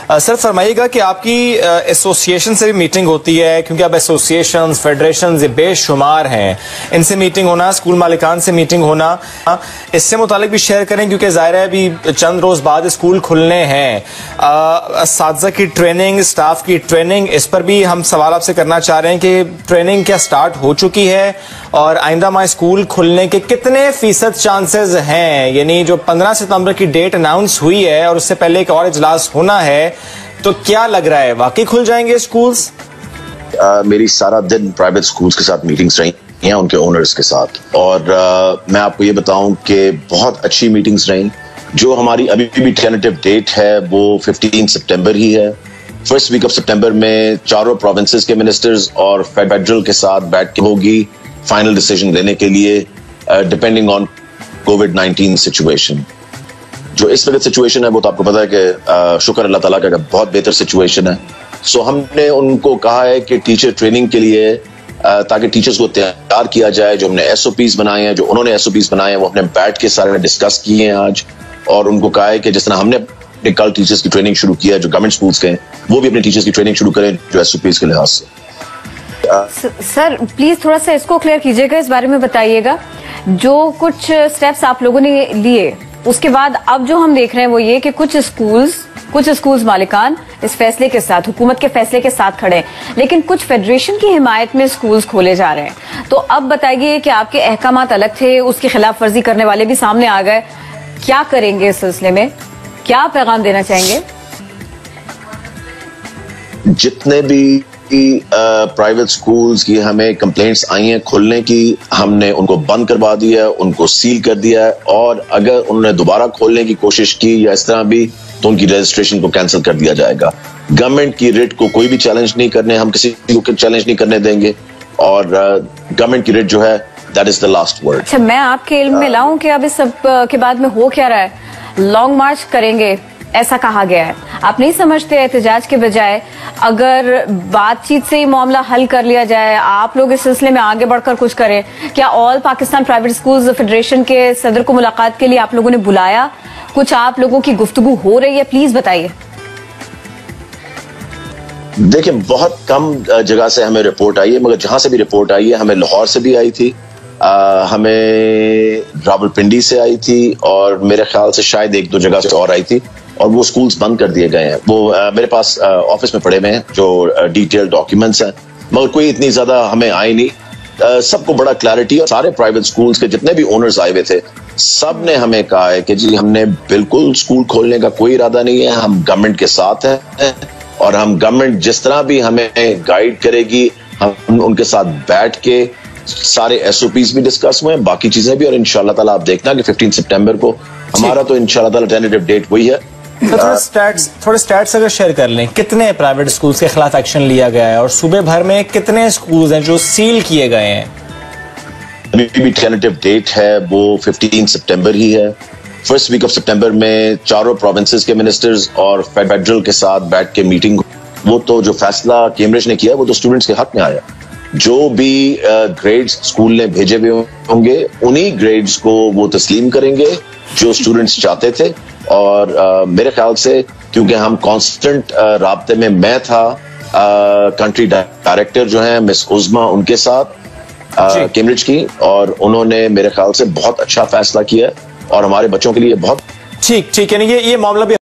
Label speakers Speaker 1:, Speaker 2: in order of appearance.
Speaker 1: Sir फरमाइएगा कि आपकी association से भी मीटिंग होती है, क्योंकि अब एसोसिएशन फेडरेशन ये बेशुमार हैं, इनसे मीटिंग होना, स्कूल मालिकान से मीटिंग होना, इससे मुतालिक भी शेयर करें, क्योंकि ज़ाहिर है अभी चंद रोज़ बाद स्कूल खुलने हैं। असातिज़ा की ट्रेनिंग, स्टाफ की ट्रेनिंग, इस पर भी हम सवाल आपसे करना चाह रहे हैं कि ट्रेनिंग क्या स्टार्ट हो चुकी है और आइंदा माह स्कूल खुलने के कितने फीसद चांसेस हैं? यानी जो 15 सितंबर की डेट अनाउंस हुई है और उससे पहले एक और इजलास होना है, तो क्या लग रहा है वाकई खुल जाएंगे स्कूल्स?
Speaker 2: मेरी सारा दिन प्राइवेट स्कूल्स के साथ मीटिंग्स रही हैं, उनके ओनर्स के साथ, और मैं आपको ये बताऊं कि बहुत अच्छी मीटिंग्स रही। जो हमारी अभी भी टेंटेटिव डेट है वो 15 सितंबर ही है। फर्स्ट वीक ऑफ सितंबर में चारों प्रोविंसेस के मिनिस्टर्स और फेडरल के साथ बैठ के होगी फाइनल डिसीजन लेने के लिए, डिपेंडिंग ऑन कोविड-19 सिचुएशन। जो इस वक्त सिचुएशन है वो तो आपको पता है कि शुक्र अल्लाह ताला का बहुत बेहतर सिचुएशन है। सो हमने उनको कहा है कि टीचर ट्रेनिंग के लिए, ताकि टीचर्स को तैयार किया जाए, जो हमने एसओपीज बनाए हैं, जो उन्होंने एसओपीज बनाए हैं, वो हमने बैठ के सारे डिस्कस किए हैं आज, और उनको कहा है कि जिस तरह हमने अपने कल टीचर्स की ट्रेनिंग शुरू किया है जो गवर्नमेंट स्कूल्स के हैं, वो भी अपने टीचर्स की ट्रेनिंग शुरू करें जो एसओपीज के लिहाज से।
Speaker 3: सर प्लीज थोड़ा सा इसको क्लियर कीजिएगा, इस बारे में बताइएगा। जो कुछ स्टेप्स आप लोगों ने लिए उसके बाद अब जो हम देख रहे हैं वो ये कि कुछ स्कूल्स मालिकान इस फैसले के साथ, हुकूमत के फैसले के साथ खड़े हैं, लेकिन कुछ फेडरेशन की हिमायत में स्कूल्स खोले जा रहे हैं। तो अब बताइए कि आपके अहकामात अलग थे, उसकी खिलाफ वर्जी करने वाले भी सामने आ गए, क्या करेंगे इस सिलसिले में? क्या पैगाम देना चाहेंगे?
Speaker 2: जितने भी प्राइवेट स्कूल्स की हमें कंप्लेंट्स आई हैं खुलने की, हमने उनको बंद करवा दिया है, उनको सील कर दिया है, और अगर उन्होंने दोबारा खोलने की कोशिश की या इस तरह भी, तो उनकी रजिस्ट्रेशन को कैंसिल कर दिया जाएगा। गवर्नमेंट की रेट को कोई भी चैलेंज नहीं करने, हम किसी को चैलेंज नहीं करने देंगे, और गवर्नमेंट की रेट जो है that is the last word.
Speaker 3: अच्छा, मैं आपके इल्म में लाऊं कि अब इस सब के बाद में हो क्या रहा है? लॉन्ग मार्च करेंगे ऐसा कहा गया है। आप नहीं समझते एहतजाज के बजाय अगर बातचीत से ही मामला हल कर लिया जाए, आप लोग इस सिलसिले में आगे बढ़कर कुछ करें? क्या all Pakistan private schools federation के सदर को मुलाकात के लिए आप लोगों ने बुलाया? कुछ आप लोगों की गुफ्तगू हो रही है? प्लीज बताइए।
Speaker 2: देखिए, बहुत कम जगह से हमें रिपोर्ट आई है, मगर जहां से भी रिपोर्ट आई है, हमें लाहौर से भी आई थी, हमें रावलपिंडी से आई थी, और मेरे ख्याल से शायद एक दो जगह से और आई थी, और वो स्कूल्स बंद कर दिए गए हैं। वो मेरे पास ऑफिस में पड़े हुए हैं जो डिटेल डॉक्यूमेंट्स हैं, मगर कोई इतनी ज्यादा हमें आई नहीं। सबको बड़ा क्लैरिटी, और सारे प्राइवेट स्कूल्स के जितने भी ओनर्स आए हुए थे, सब ने हमें कहा है कि जी हमने बिल्कुल स्कूल खोलने का कोई इरादा नहीं है, हम गवर्नमेंट के साथ हैं, और हम गवर्नमेंट जिस तरह भी हमें गाइड करेगी, हम उनके साथ बैठ के सारे एसओपीज भी डिस्कस हुए हैं, बाकी चीजें भी, और इंशाल्लाह ताला आप देखना कि 15 सितंबर को हमारा तो इंशाल्लाह ताला टेंटेटिव डेट वही है।
Speaker 1: तो थोड़े स्टैट्स अगर शेयर कर लें, कितने प्राइवेट स्कूल्स के खिलाफ एक्शन लिया गया है और सूबे भर में कितने स्कूल्स हैं जो सील किए गए हैं?
Speaker 2: अभी भी टेंटेटिव डेट है वो 15 सितंबर ही है। फर्स्ट वीक ऑफ सितंबर में चारों प्रोविंसेस के मिनिस्टर्स और फेडरल के साथ बैठ के मीटिंग, वो तो जो फैसला कैम्ब्रिज ने किया वो तो स्टूडेंट्स के हक में आया। जो भी ग्रेड्स स्कूल ने भेजे हुए होंगे, उन्हीं ग्रेड्स को वो तस्लीम करेंगे जो स्टूडेंट्स चाहते थे, और मेरे ख्याल से क्योंकि हम कांस्टेंट राब्ते में, मैं था, कंट्री डायरेक्टर जो है मिस उज़मा, उनके साथ कैम्ब्रिज की, और उन्होंने मेरे ख्याल से बहुत अच्छा फैसला किया, और हमारे बच्चों के लिए बहुत
Speaker 1: ठीक यानी ये मामला भी